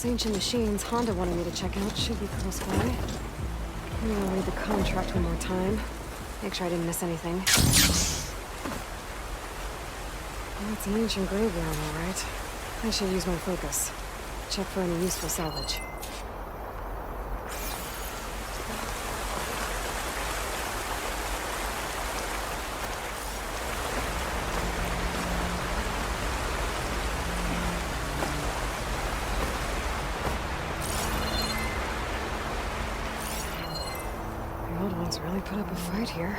Those ancient machines Honda wanted me to check out should be close by. Maybe I'll read the contract one more time. Make sure I didn't miss anything. Well, it's an ancient graveyard, all right. I should use my focus. Check for any useful salvage. The old ones really put up a fight here.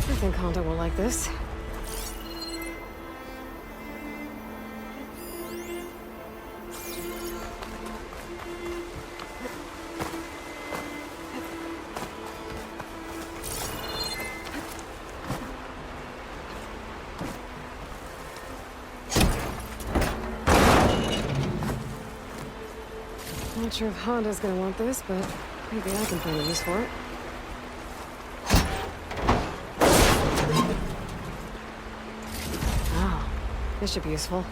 I think Honda will like this. Not sure if Honda's gonna want this, but maybe I can find a use for it. This should be useful.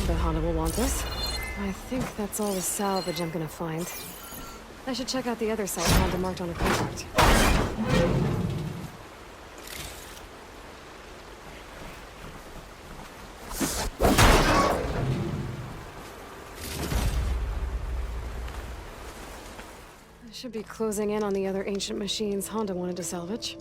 But Honda will want this. I think that's all the salvage I'm gonna find. I should check out the other site Honda marked on her contract. Should be closing in on the other ancient machines Honda wanted to salvage.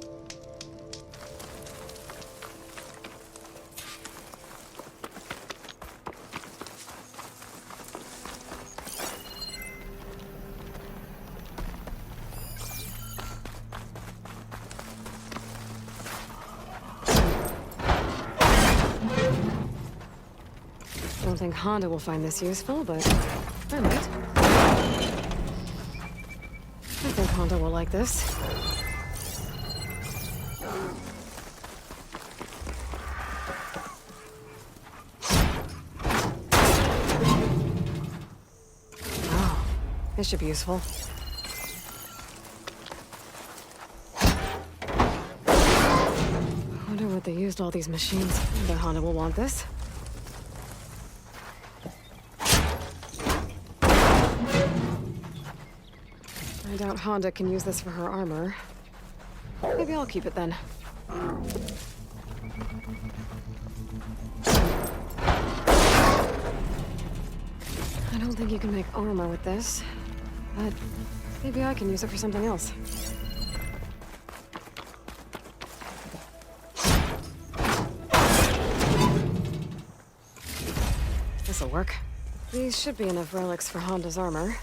Don't think Honda will find this useful, but I might. I think Honda will like this. Oh, this should be useful. I wonder what they used all these machines. I bet Honda will want this. I doubt Honda can use this for her armor. Maybe I'll keep it then. I don't think you can make armor with this, but maybe I can use it for something else. This'll work. These should be enough relics for Honda's armor.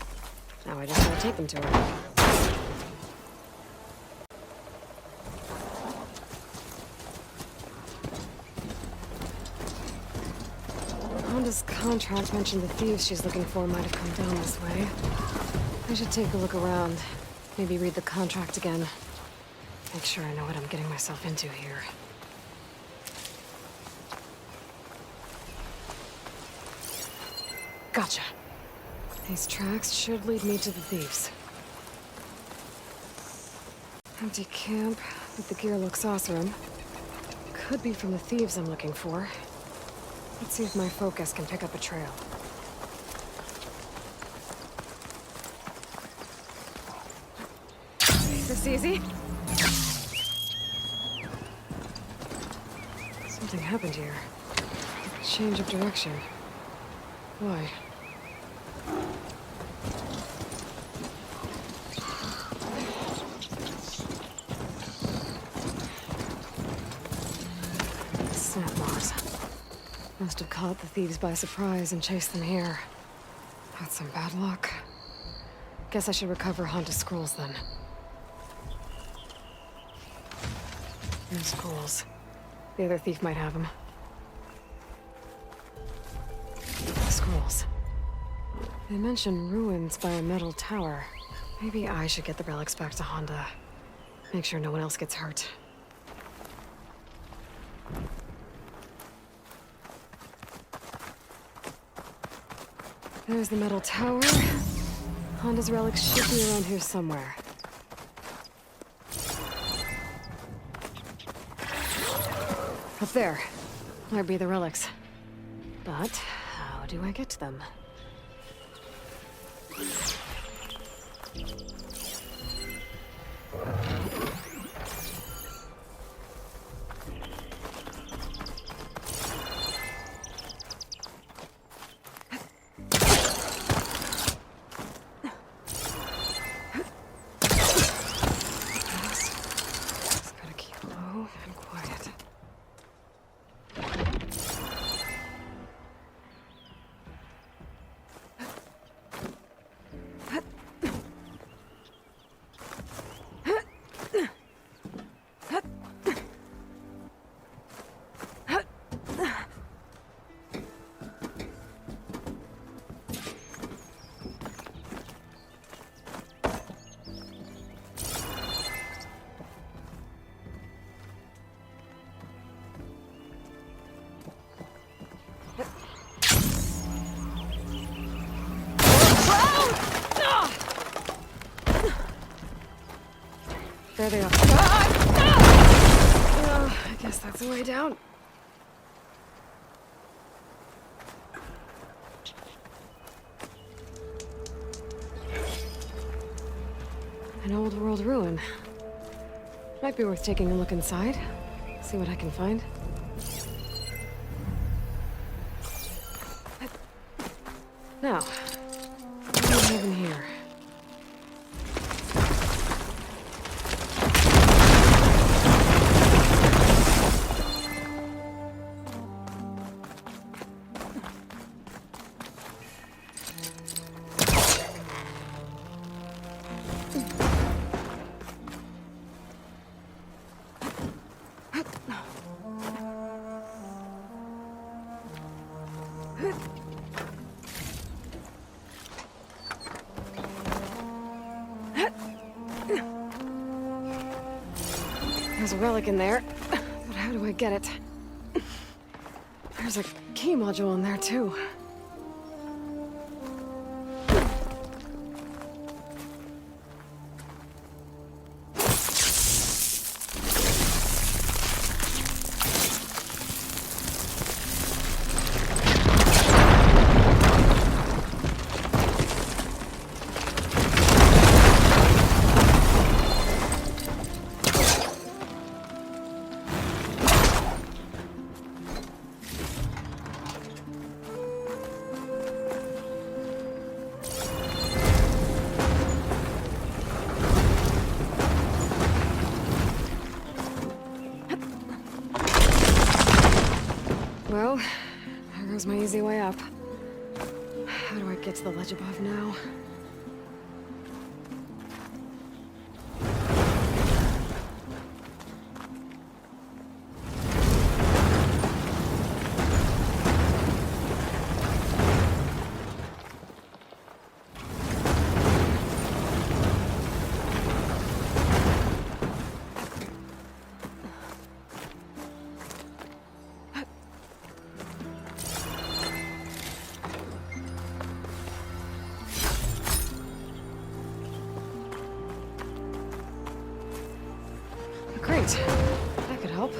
Now I just gotta take them to her. Honda's contract mentioned the thieves she's looking for might have come down this way. I should take a look around. Maybe read the contract again. Make sure I know what I'm getting myself into here. Gotcha. These tracks should lead me to the thieves. Empty camp with the gearlock saucer. Could be from the thieves I'm looking for. Let's see if my focus can pick up a trail. This easy? Something happened here. Change of direction. Why? Must have caught the thieves by surprise and chased them here. That's some bad luck. Guess I should recover Honda's scrolls then. No scrolls. The other thief might have them. Scrolls. They mention ruins by a metal tower. Maybe I should get the relics back to Honda. Make sure no one else gets hurt. There's the metal tower. Honda's relics should be around here somewhere. Up there. Might be the relics. But how do I get to them? Just gotta keep low and quiet. There they are. I guess that's the way down. An old world ruin. Might be worth taking a look inside. See what I can find. Now, what do we have in here? There's a relic in there, but how do I get it? There's a key module in there, too. Well, there goes my easy way up. How do I get to the ledge above now? Great. That could help.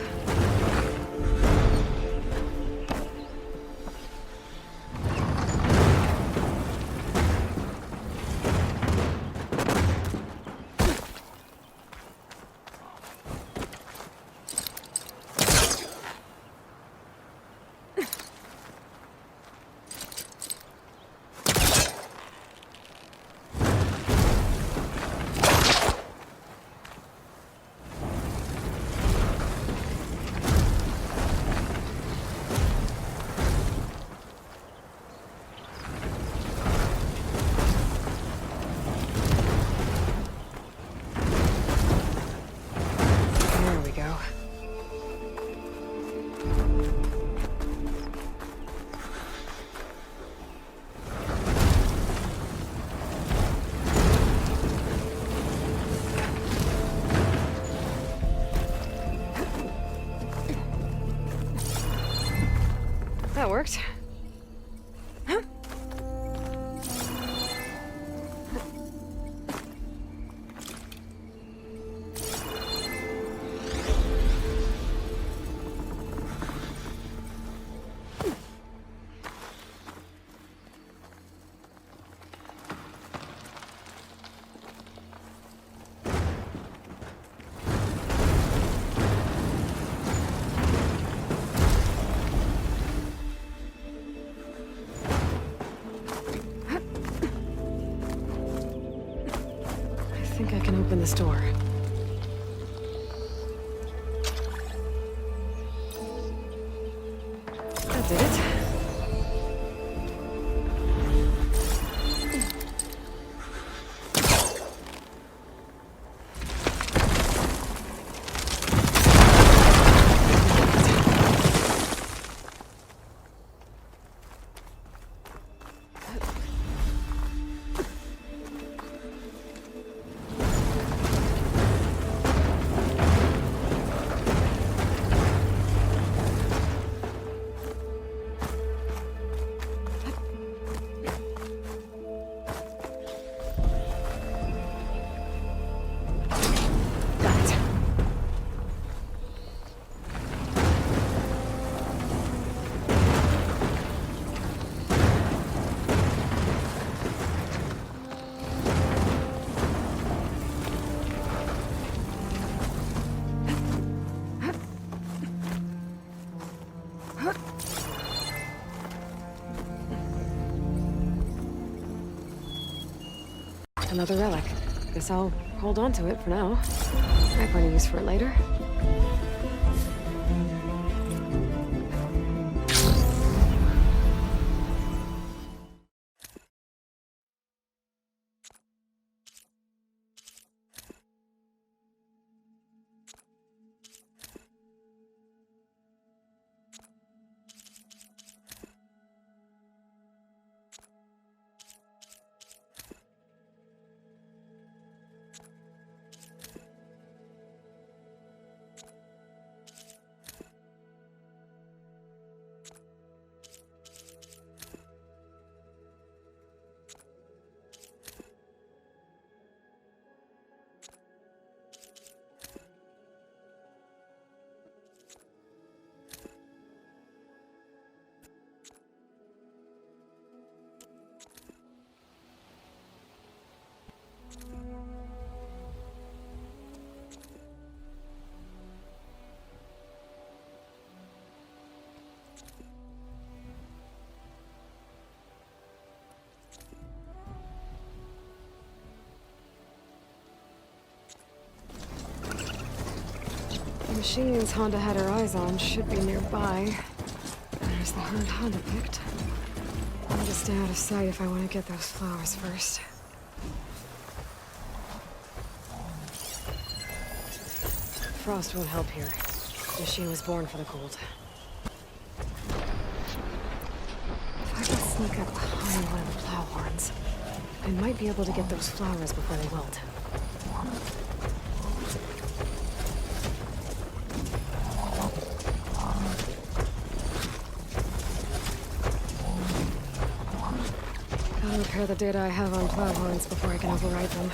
that worked. I think I can open this door. That did it. Another relic. Guess I'll hold on to it for now. Might find a use for it later. The machines Honda had her eyes on should be nearby. There's the herd Honda picked. I'll just stay out of sight if I want to get those flowers first. Frost won't help here. The machine was born for the cold. If I can sneak up behind one of the plow horns, I might be able to get those flowers before they wilt. I'll repair the data I have on plow horns before I can override them.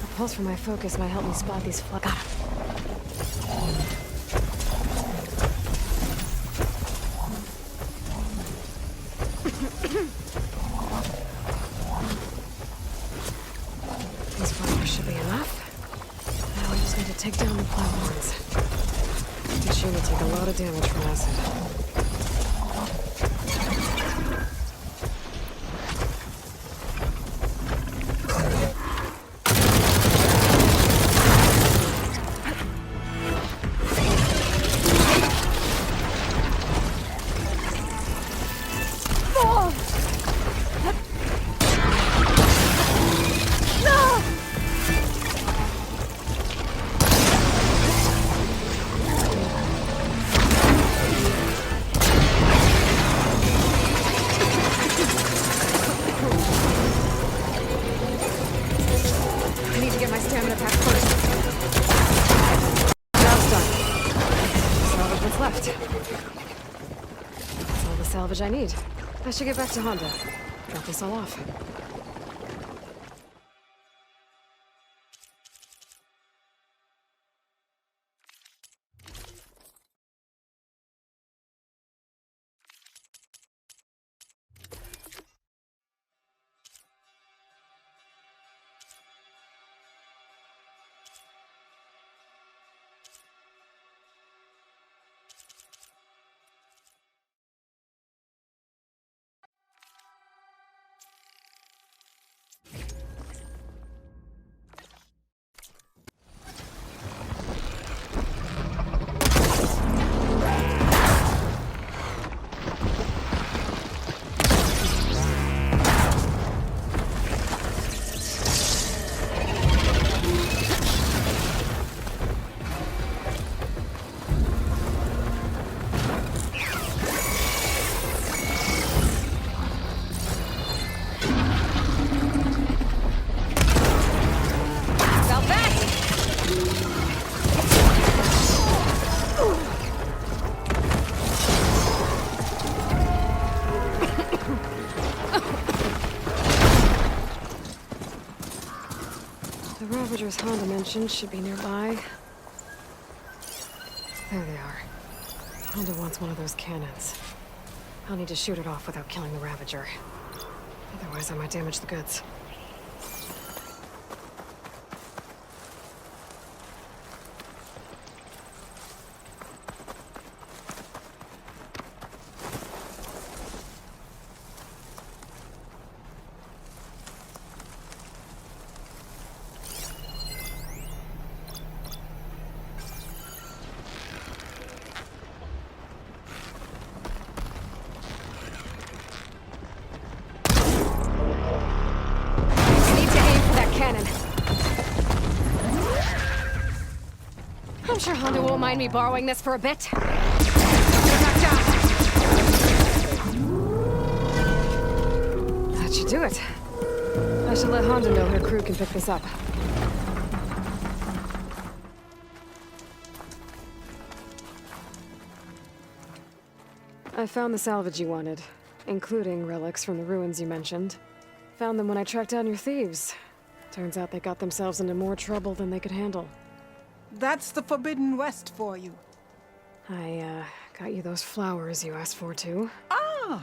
The pulse from my focus might help me spot these Got him. These flowers should be enough. Now I just need to take down the plow horns. The machine will take a lot of damage from acid. salvage I need. I should get back to Honda. Drop this all off. The Ravagers Honda mentioned should be nearby. There they are. Honda wants one of those cannons. I'll need to shoot it off without killing the Ravager. Otherwise, I might damage the goods. I'm sure Honda won't mind me borrowing this for a bit. That should do it. I should let Honda know her crew can pick this up. I found the salvage you wanted, including relics from the ruins you mentioned. Found them when I tracked down your thieves. Turns out they got themselves into more trouble than they could handle. That's the Forbidden West for you. I, got you those flowers you asked for, too. Ah!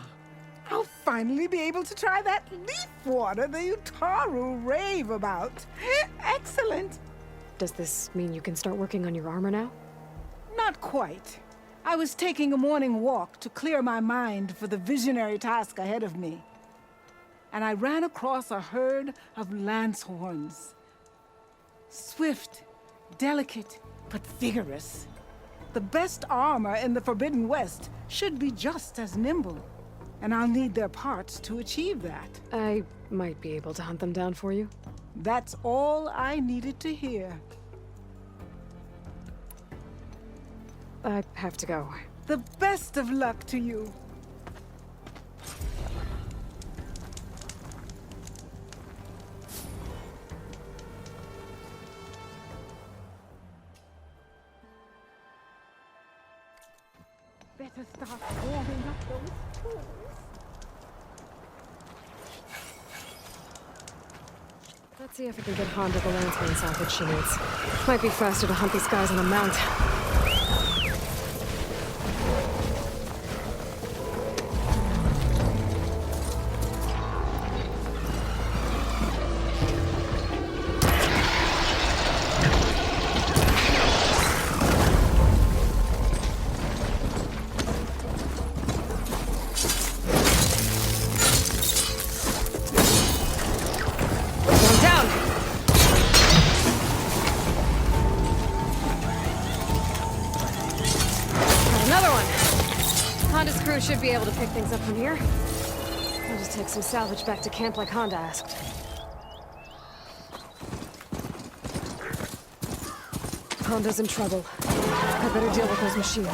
I'll finally be able to try that leaf water the Utaru rave about. Excellent! Does this mean you can start working on your armor now? Not quite. I was taking a morning walk to clear my mind for the visionary task ahead of me. And I ran across a herd of lancehorns. Swift, delicate, but vigorous. The best armor in the Forbidden West should be just as nimble. And I'll need their parts to achieve that. I might be able to hunt them down for you. That's all I needed to hear. I have to go. The best of luck to you. Better start warming up those tools. Let's see if I can get Honda the lantern salvage she needs. Might be faster to hunt these guys on a mount. Should be able to pick things up from here. I'll just take some salvage back to camp like Honda asked. Honda's in trouble. I better deal with those machines.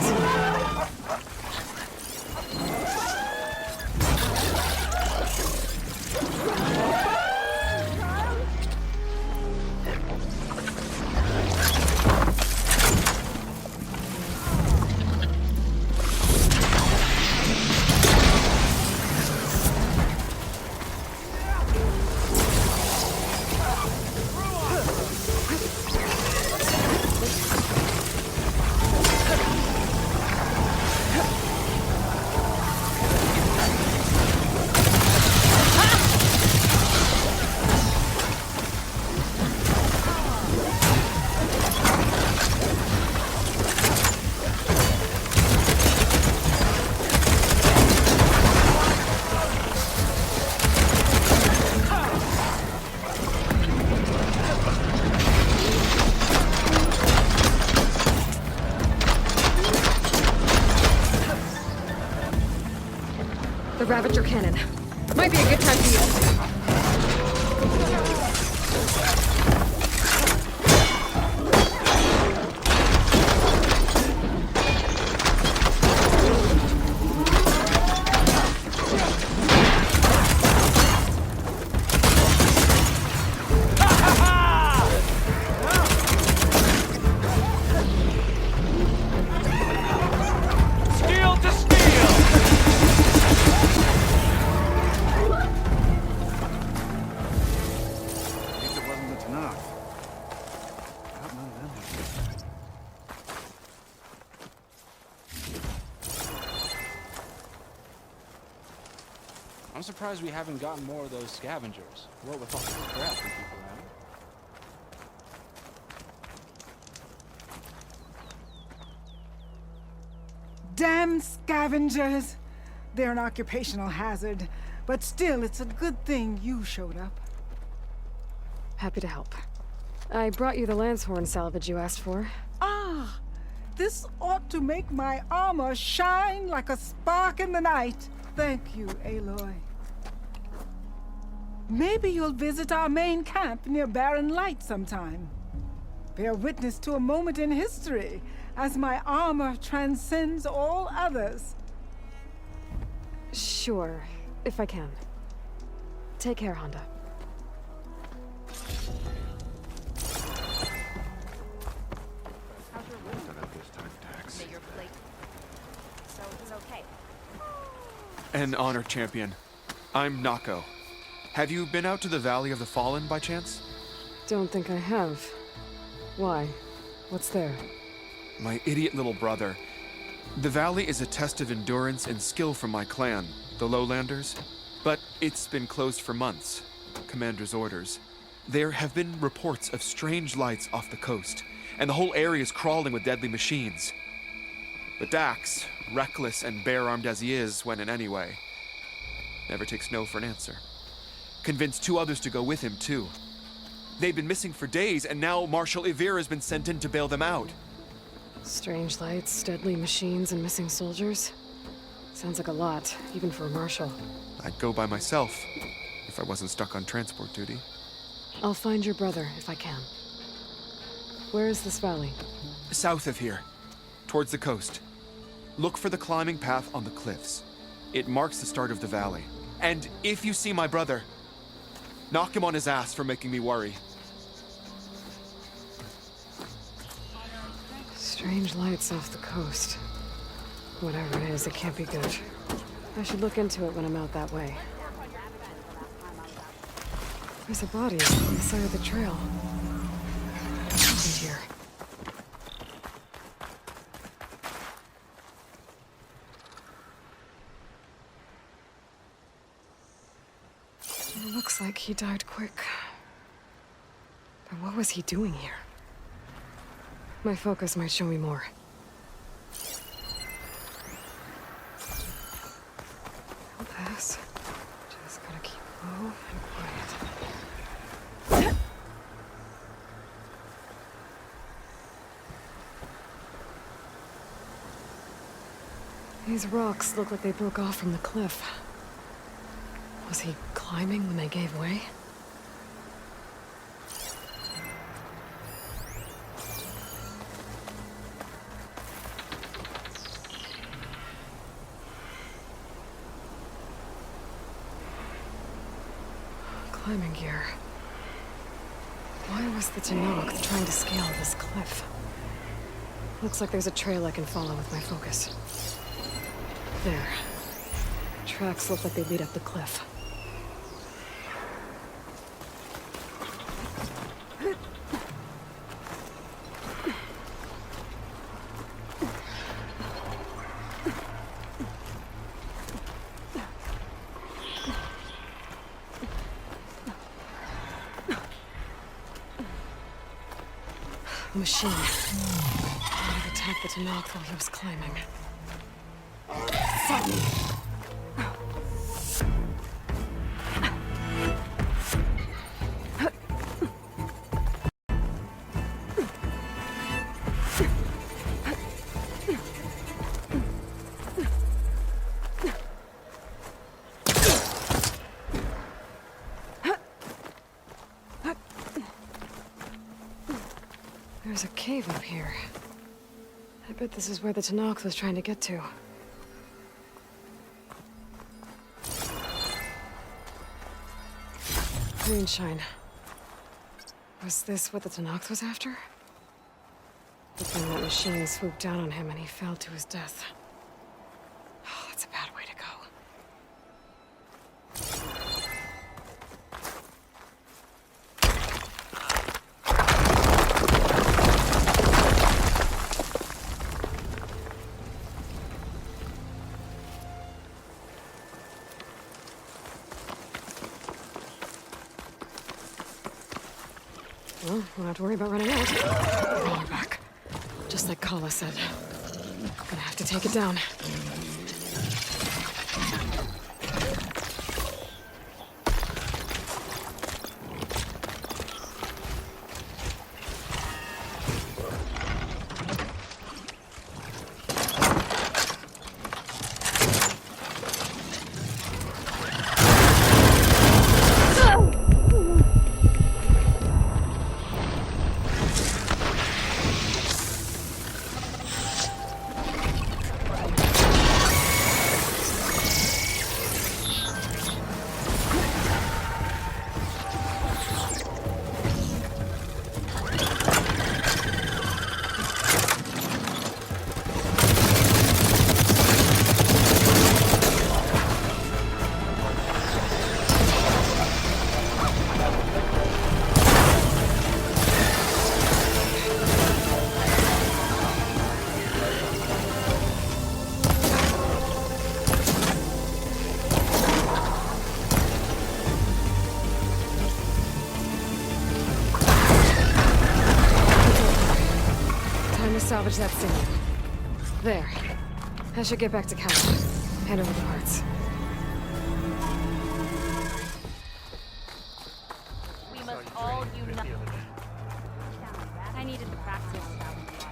The Ravager cannon. Might be a good time to use it. I'm surprised we haven't gotten more of those scavengers. What with all the crap we keep around. Damn scavengers! They're an occupational hazard, but still, it's a good thing you showed up. Happy to help. I brought you the Lancehorn salvage you asked for. Ah! This ought to make my armor shine like a spark in the night. Thank you, Aloy. Maybe you'll visit our main camp near Barren Light sometime. Bear witness to a moment in history as my armor transcends all others. Sure, if I can. Take care, Honda. An honor, champion. I'm Nako. Have you been out to the Valley of the Fallen by chance? Don't think I have. Why? What's there? My idiot little brother. The valley is a test of endurance and skill from my clan, the Lowlanders. But it's been closed for months. Commander's orders. There have been reports of strange lights off the coast, and the whole area is crawling with deadly machines. But Dax, reckless and bare-armed as he is when in any way, never takes no for an answer. Convinced 2 others to go with him, too. They've been missing for days, and now Marshal Ivir has been sent in to bail them out. Strange lights, deadly machines, and missing soldiers. Sounds like a lot, even for a marshal. I'd go by myself, if I wasn't stuck on transport duty. I'll find your brother, if I can. Where is this valley? South of here, towards the coast. Look for the climbing path on the cliffs. It marks the start of the valley. And if you see my brother, knock him on his ass for making me worry. Strange lights off the coast. Whatever it is, it can't be good. I should look into it when I'm out that way. There's a body on the side of the trail. What happened here? It looks like he died quick. But what was he doing here? My focus might show me more. I'll pass. Just gotta keep low and quiet. These rocks look like they broke off from the cliff. Was he climbing when they gave way? Climbing gear. Why was the Talanah trying to scale this cliff? Looks like there's a trail I can follow with my focus. There. Tracks look like they lead up the cliff. Machine. I might have attacked the Talanah while he was climbing. There's a cave up here. I bet this is where the Talanah was trying to get to. Moonshine. Was this what the Talanah was after? But then that machine swooped down on him and he fell to his death. Oh, that's a bad way to go. Well, we don't have to worry about running out. We're back. Just like Kala said. Gonna have to take it down. Salvage that signal. There. I should get back to Cal. Hand over the parts. We must all unite. I needed the practice.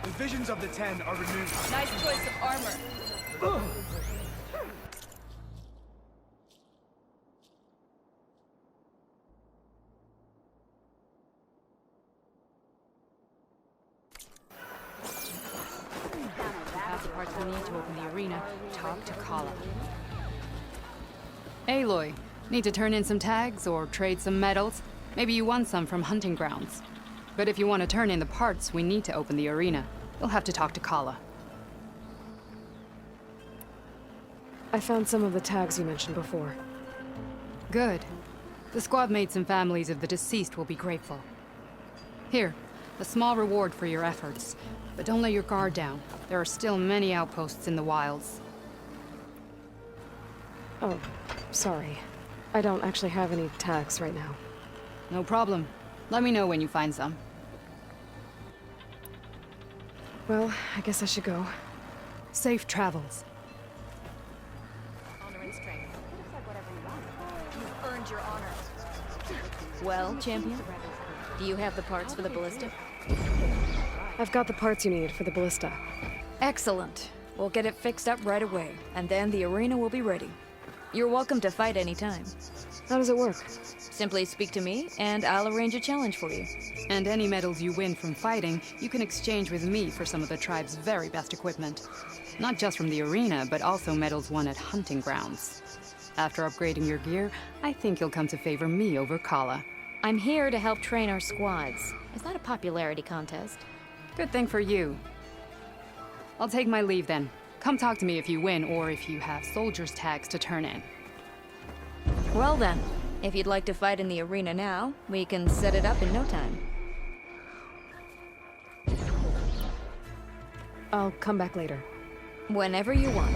The visions of the Ten are renewed. Nice choice of armor. The parts we need to open the arena. Talk to Kala. Aloy, need to turn in some tags or trade some medals? Maybe you won some from hunting grounds. But if you want to turn in the parts we need to open the arena, you'll have to talk to Kala. I found some of the tags you mentioned before. Good. The squad mates and families of the deceased will be grateful. Here, a small reward for your efforts. But don't let your guard down. There are still many outposts in the wilds. Oh, sorry. I don't actually have any tags right now. No problem. Let me know when you find some. Well, I guess I should go. Safe travels. Honor and strength. You've earned your honor. Well, champion, do you have the parts for the ballista? I've got the parts you need for the ballista. Excellent. We'll get it fixed up right away, and then the arena will be ready. You're welcome to fight anytime. How does it work? Simply speak to me, and I'll arrange a challenge for you. And any medals you win from fighting, you can exchange with me for some of the tribe's very best equipment. Not just from the arena, but also medals won at hunting grounds. After upgrading your gear, I think you'll come to favor me over Kala. I'm here to help train our squads. It's not a popularity contest. Good thing for you. I'll take my leave then. Come talk to me if you win, or if you have soldiers' tags to turn in. Well then, if you'd like to fight in the arena now, we can set it up in no time. I'll come back later. Whenever you want.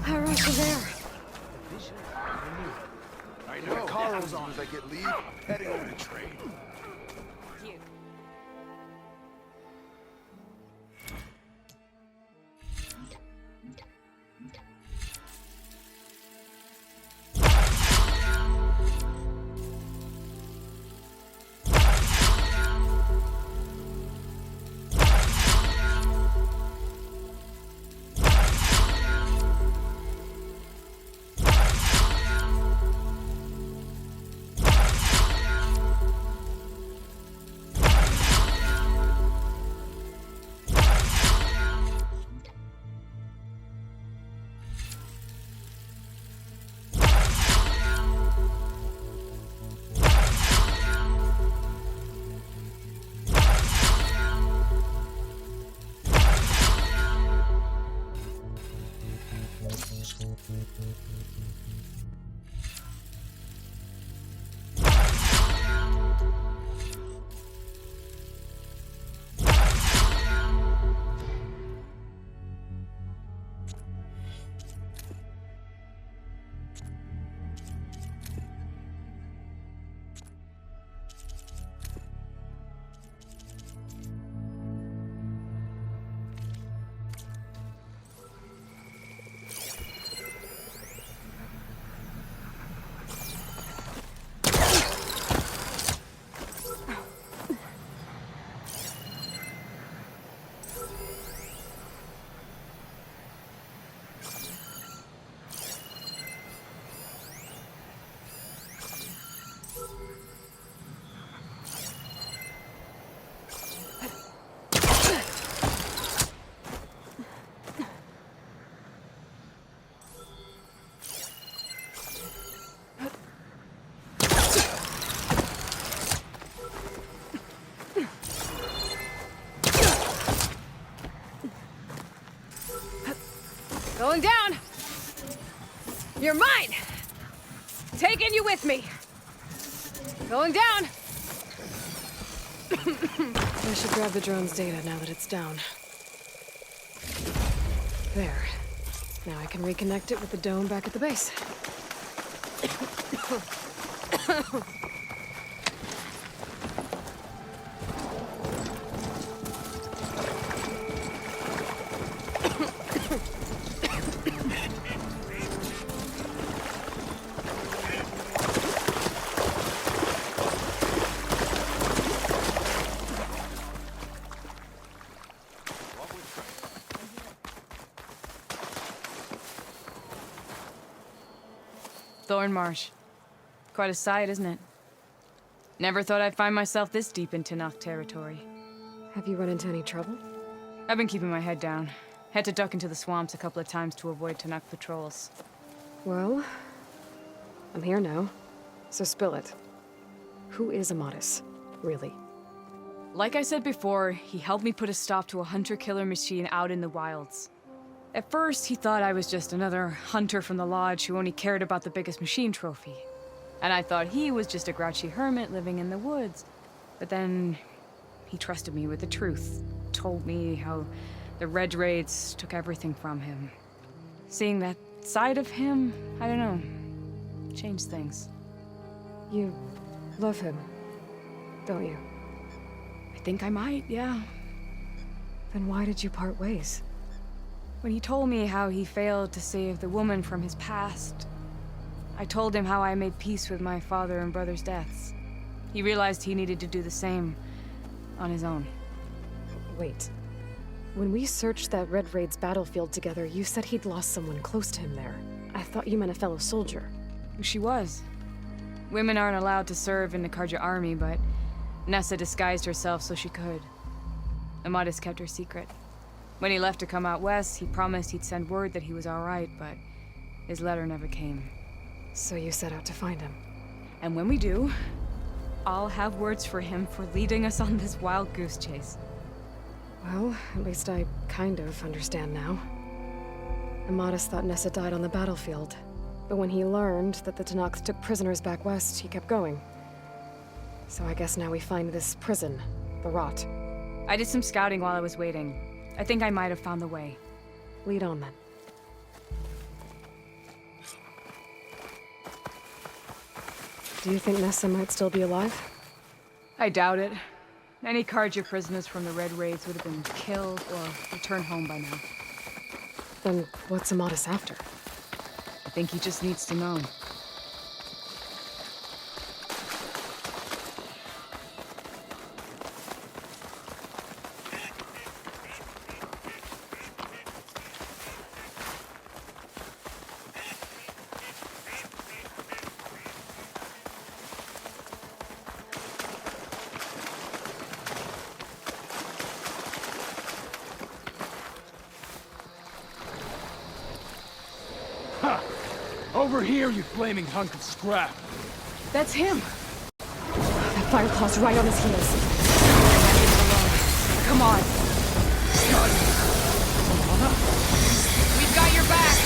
How right you there? I know. Carl's on as I get leave, heading over to trade. Going down! You're mine! Taking you with me! Going down! I should grab the drone's data now that it's down. There. Now I can reconnect it with the dome back at the base. Thorn Marsh. Quite a sight, isn't it? Never thought I'd find myself this deep in Talanah territory. Have you run into any trouble? I've been keeping my head down. Had to duck into the swamps a couple of times to avoid Talanah patrols. Well, I'm here now, so spill it. Who is Amatis, really? Like I said before, he helped me put a stop to a hunter-killer machine out in the wilds. At first, he thought I was just another hunter from the lodge who only cared about the biggest machine trophy. And I thought he was just a grouchy hermit living in the woods. But then, he trusted me with the truth. Told me how the Red Raids took everything from him. Seeing that side of him, I don't know, changed things. You love him, don't you? I think I might, yeah. Then why did you part ways? When he told me how he failed to save the woman from his past, I told him how I made peace with my father and brother's deaths. He realized he needed to do the same on his own. Wait. When we searched that Red Raid's battlefield together, you said he'd lost someone close to him there. I thought you meant a fellow soldier. She was. Women aren't allowed to serve in the Karja army, but Nessa disguised herself so she could. Amatis kept her secret. When he left to come out west, he promised he'd send word that he was all right, but his letter never came. So you set out to find him. And when we do, I'll have words for him for leading us on this wild goose chase. Well, at least I kind of understand now. Amatis thought Nessa died on the battlefield, but when he learned that the Talanah took prisoners back west, he kept going. So I guess now we find this prison, the Rot. I did some scouting while I was waiting. I think I might have found the way. Lead on then. Do you think Nessa might still be alive? I doubt it. Any Karja prisoners from the Red Raids would have been killed or returned home by now. Then what's Amatis after? I think he just needs to know. Over here, you flaming hunk of scrap! That's him! That Fireclaw's right on his heels. Come on! We've got your back!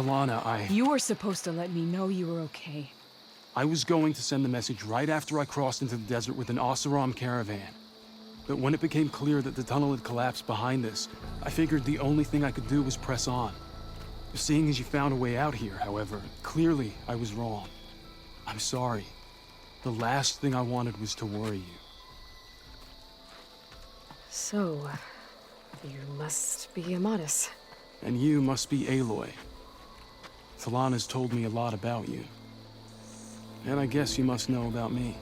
Talanah, You were supposed to let me know you were okay. I was going to send the message right after I crossed into the desert with an Oseram caravan. But when it became clear that the tunnel had collapsed behind us, I figured the only thing I could do was press on. Seeing as you found a way out here, however, clearly I was wrong. I'm sorry. The last thing I wanted was to worry you. So, you must be Amatis. And you must be Aloy. Talanah's told me a lot about you. And I guess you must know about me.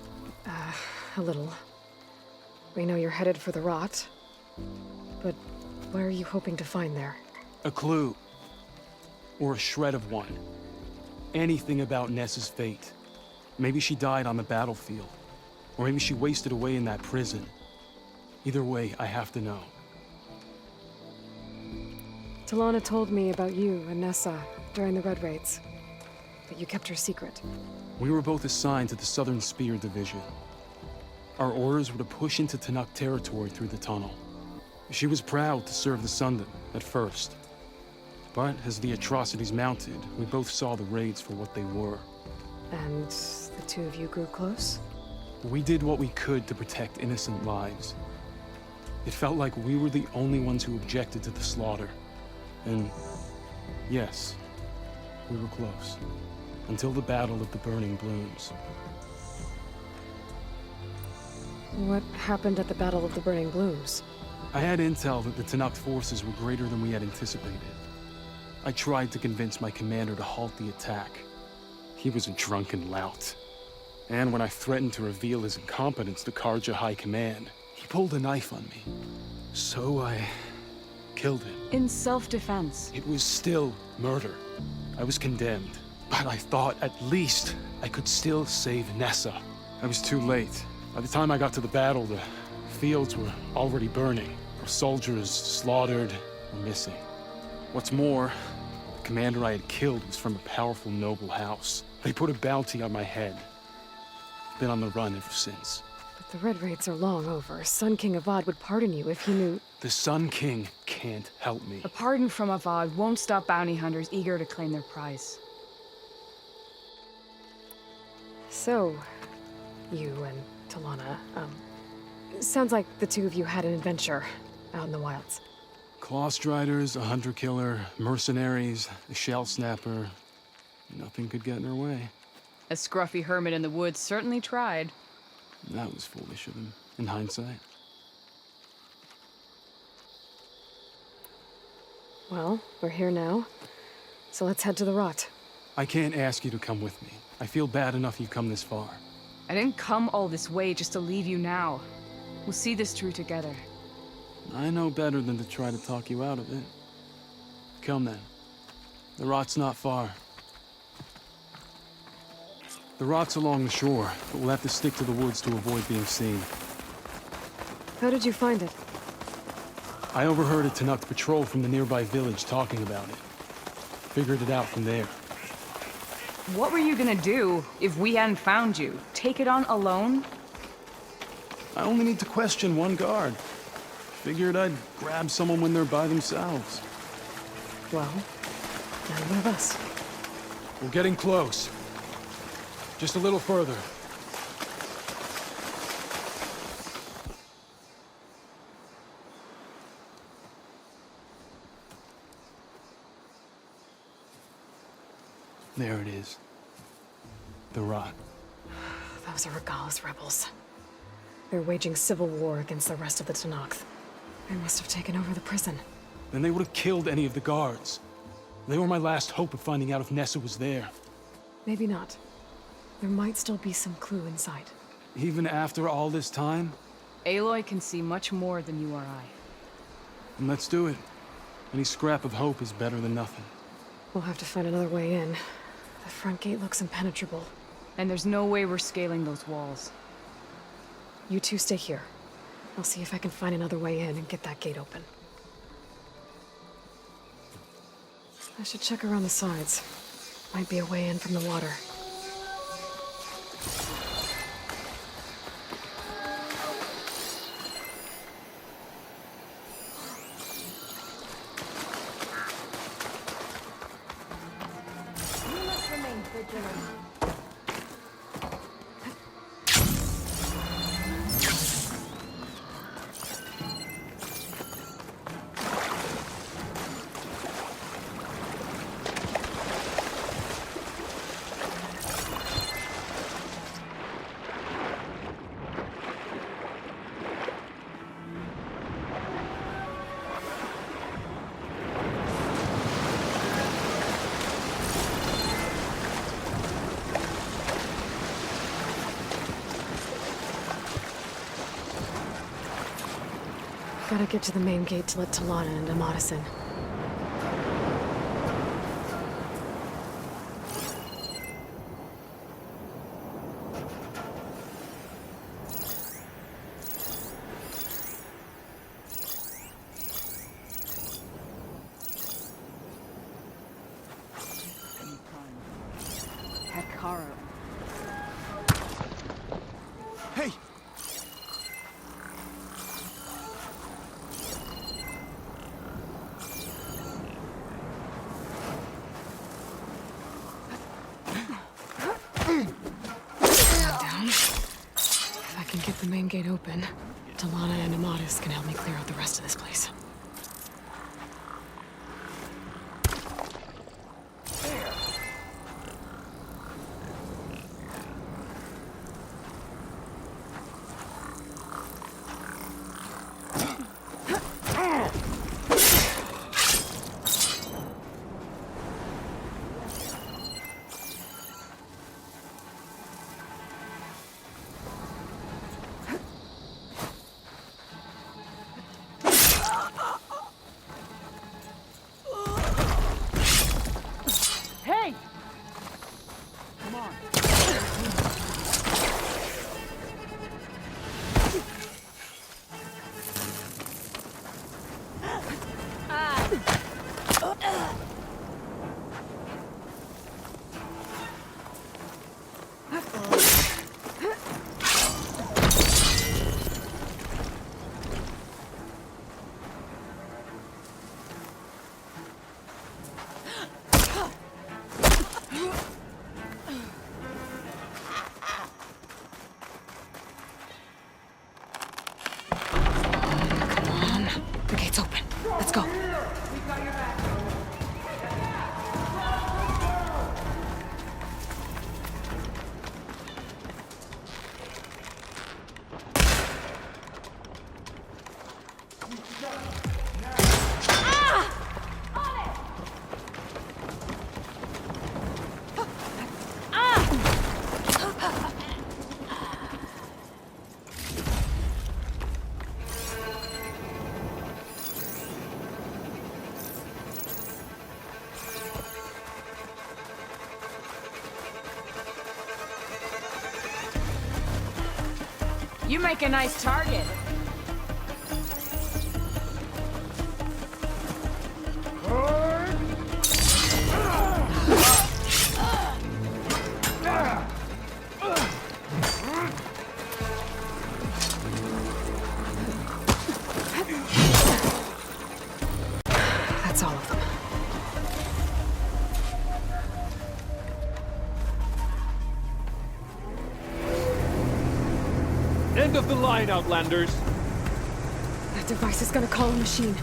A little. We know you're headed for the rot. But what are you hoping to find there? A clue. Or a shred of one. Anything about Nessa's fate. Maybe she died on the battlefield. Or maybe she wasted away in that prison. Either way, I have to know. Talanah told me about you and Nessa during the Red Raids. But you kept her secret. We were both assigned to the Southern Spear Division. Our orders were to push into Tanakh territory through the tunnel. She was proud to serve the Sundom at first. But as the atrocities mounted, we both saw the raids for what they were. And the two of you grew close? We did what we could to protect innocent lives. It felt like we were the only ones who objected to the slaughter. And yes, we were close. Until the Battle of the Burning Blooms. What happened at the Battle of the Burning Blooms? I had intel that the Tanakh forces were greater than we had anticipated. I tried to convince my commander to halt the attack. He was a drunken lout. And when I threatened to reveal his incompetence to Karja High Command, he pulled a knife on me. So I killed him. In self-defense. It was still murder. I was condemned. But I thought at least I could still save Nessa. I was too late. By the time I got to the battle, the fields were already burning. Our soldiers slaughtered or missing. What's more, the commander I had killed was from a powerful noble house. They put a bounty on my head. Been on the run ever since. But the Red Raids are long over. Sun King Avad would pardon you if he knew... The Sun King can't help me. A pardon from Avad won't stop bounty hunters eager to claim their prize. So, you and Talanah, sounds like the two of you had an adventure out in the wilds. Claw Striders, a hunter-killer, mercenaries, a shell snapper. Nothing could get in her way. A scruffy hermit in the woods certainly tried. That was foolish of him, in hindsight. Well, we're here now, so let's head to the rot. I can't ask you to come with me. I feel bad enough you've come this far. I didn't come all this way just to leave you now. We'll see this through together. I know better than to try to talk you out of it. Come then. The rot's not far. The rot's along the shore, but we'll have to stick to the woods to avoid being seen. How did you find it? I overheard a Tanakh patrol from the nearby village talking about it. Figured it out from there. What were you gonna do if we hadn't found you? Take it on alone? I only need to question one guard. Figured I'd grab someone when they're by themselves. Well, now one of us. We're getting close. Just a little further. There it is. The rot. Those are Regala's rebels. They're waging civil war against the rest of the Tanakh. They must have taken over the prison. Then they would have killed any of the guards. They were my last hope of finding out if Nessa was there. Maybe not. There might still be some clue inside. Even after all this time? Aloy can see much more than you or I. And let's do it. Any scrap of hope is better than nothing. We'll have to find another way in. The front gate looks impenetrable. And there's no way we're scaling those walls. You two stay here. I'll see if I can find another way in and get that gate open. I should check around the sides. Might be a way in from the water. Gotta get to the main gate to let Talanah and Amatis in. Hey! If I can get the main gate open, Talanah and Amatis can help me clear out the rest of this place. The gate's open. Let's go. You make a nice target. That's all of them. End of the line, Outlanders! That device is gonna call a machine.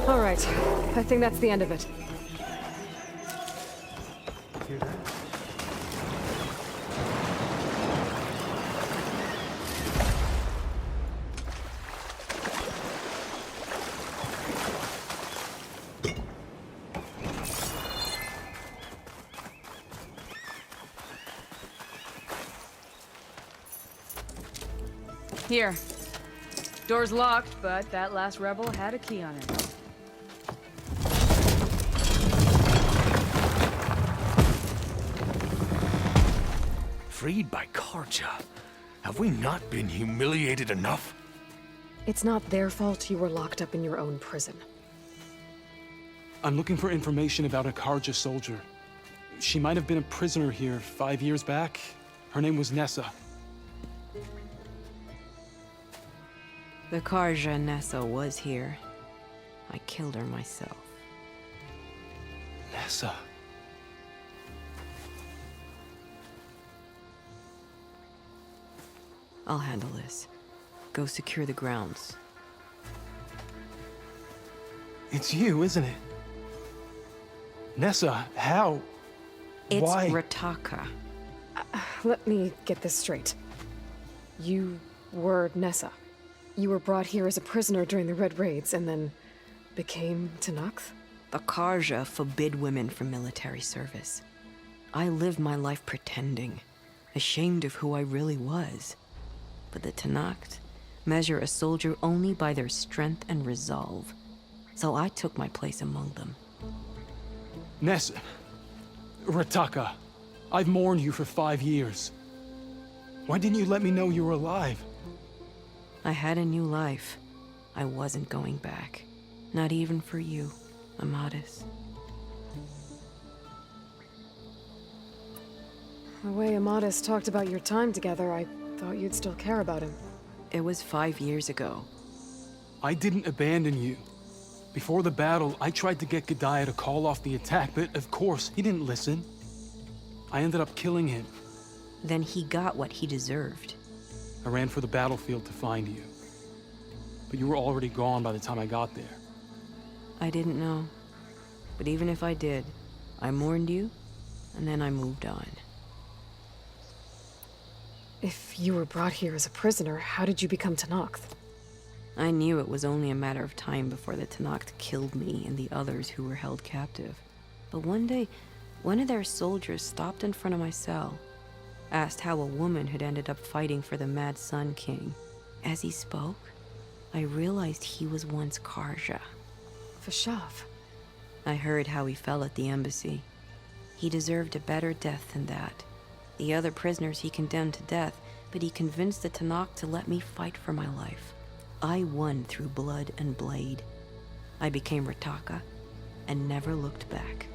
All right. I think that's the end of it. Hear that? Here. Door's locked, but that last rebel had a key on it. Freed by Karja. Have we not been humiliated enough? It's not their fault you were locked up in your own prison. I'm looking for information about a Karja soldier. She might have been a prisoner here 5 years back. Her name was Nessa. The Karja Nessa was here. I killed her myself. Nessa. I'll handle this. Go secure the grounds. It's you, isn't it? Nessa, how? It's Why? Rataka. Let me get this straight. You were Nessa. You were brought here as a prisoner during the Red Raids and then became Talanah? The Karja forbid women from military service. I lived my life pretending, ashamed of who I really was. But the Talanah measure a soldier only by their strength and resolve. So I took my place among them. Nessa. Rataka. I've mourned you for 5 years. Why didn't you let me know you were alive? I had a new life. I wasn't going back. Not even for you, Amadis. The way Amadis talked about your time together, I thought you'd still care about him. It was 5 years ago. I didn't abandon you. Before the battle, I tried to get Gaia to call off the attack, but of course, he didn't listen. I ended up killing him. Then he got what he deserved. I ran for the battlefield to find you. But you were already gone by the time I got there. I didn't know. But even if I did, I mourned you, and then I moved on. If you were brought here as a prisoner, how did you become Talanah? I knew it was only a matter of time before the Talanah killed me and the others who were held captive. But one day, one of their soldiers stopped in front of my cell, asked how a woman had ended up fighting for the Mad Sun King. As he spoke, I realized he was once Karja. Vashav. I heard how he fell at the embassy. He deserved a better death than that. The other prisoners he condemned to death, but he convinced the Talanah to let me fight for my life. I won through blood and blade. I became Rataka and never looked back.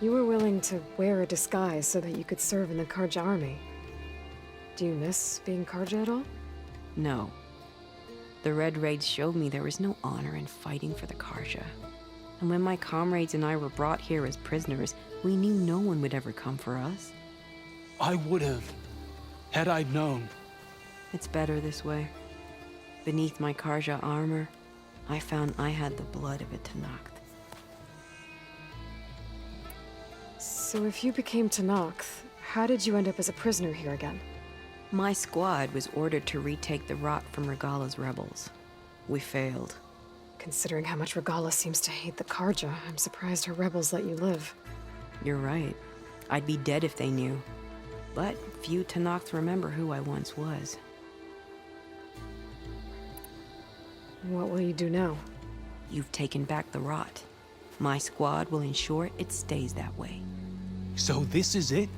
You were willing to wear a disguise so that you could serve in the Karja army. Do you miss being Karja at all? No. The Red Raids showed me there was no honor in fighting for the Karja. And when my comrades and I were brought here as prisoners, we knew no one would ever come for us. I would have, had I known. It's better this way. Beneath my Karja armor, I found I had the blood of a Talanah. So if you became Talanah, how did you end up as a prisoner here again? My squad was ordered to retake the Rot from Regala's rebels. We failed. Considering how much Regala seems to hate the Karja, I'm surprised her rebels let you live. You're right. I'd be dead if they knew. But few Talanahs remember who I once was. What will you do now? You've taken back the Rot. My squad will ensure it stays that way. So this is it?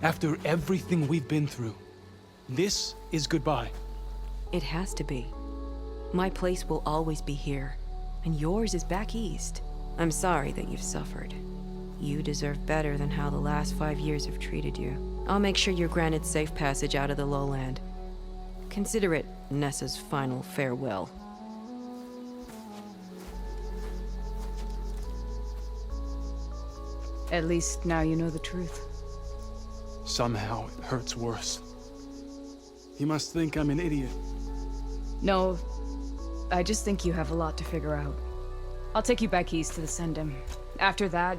After everything we've been through, this is goodbye. It has to be. My place will always be here, and yours is back east. I'm sorry that you've suffered. You deserve better than how the last 5 years have treated you. I'll make sure you're granted safe passage out of the lowland. Consider it Nessa's final farewell. At least now you know the truth. Somehow it hurts worse. You must think I'm an idiot. No, I just think you have a lot to figure out. I'll take you back east to the Sendum. After that...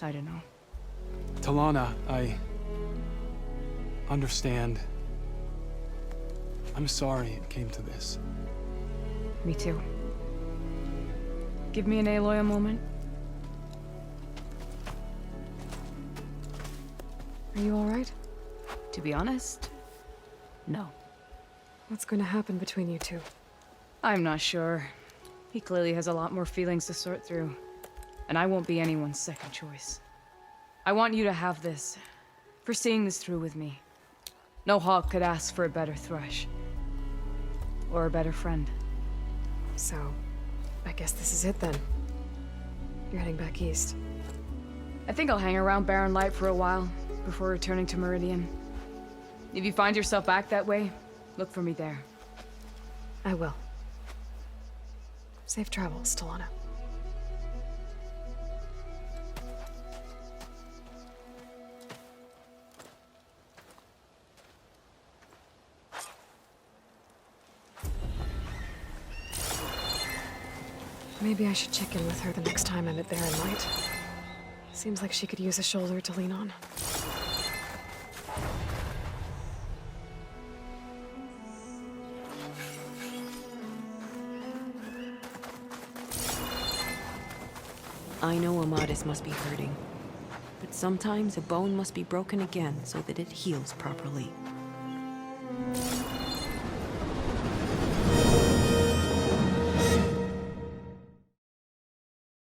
I don't know. Talanah, I understand. I'm sorry it came to this. Me too. Give me and Aloy a moment. Are you alright? To be honest, no. What's going to happen between you two? I'm not sure. He clearly has a lot more feelings to sort through. And I won't be anyone's second choice. I want you to have this, for seeing this through with me. No hawk could ask for a better thrush. Or a better friend. So, I guess this is it then. You're heading back east. I think I'll hang around Barren Light for a while, before returning to Meridian. If you find yourself back that way, look for me there. I will. Safe travels, Talanah. Maybe I should check in with her the next time I'm at Barren Light. Seems like she could use a shoulder to lean on. I know Amadis must be hurting, but sometimes a bone must be broken again so that it heals properly.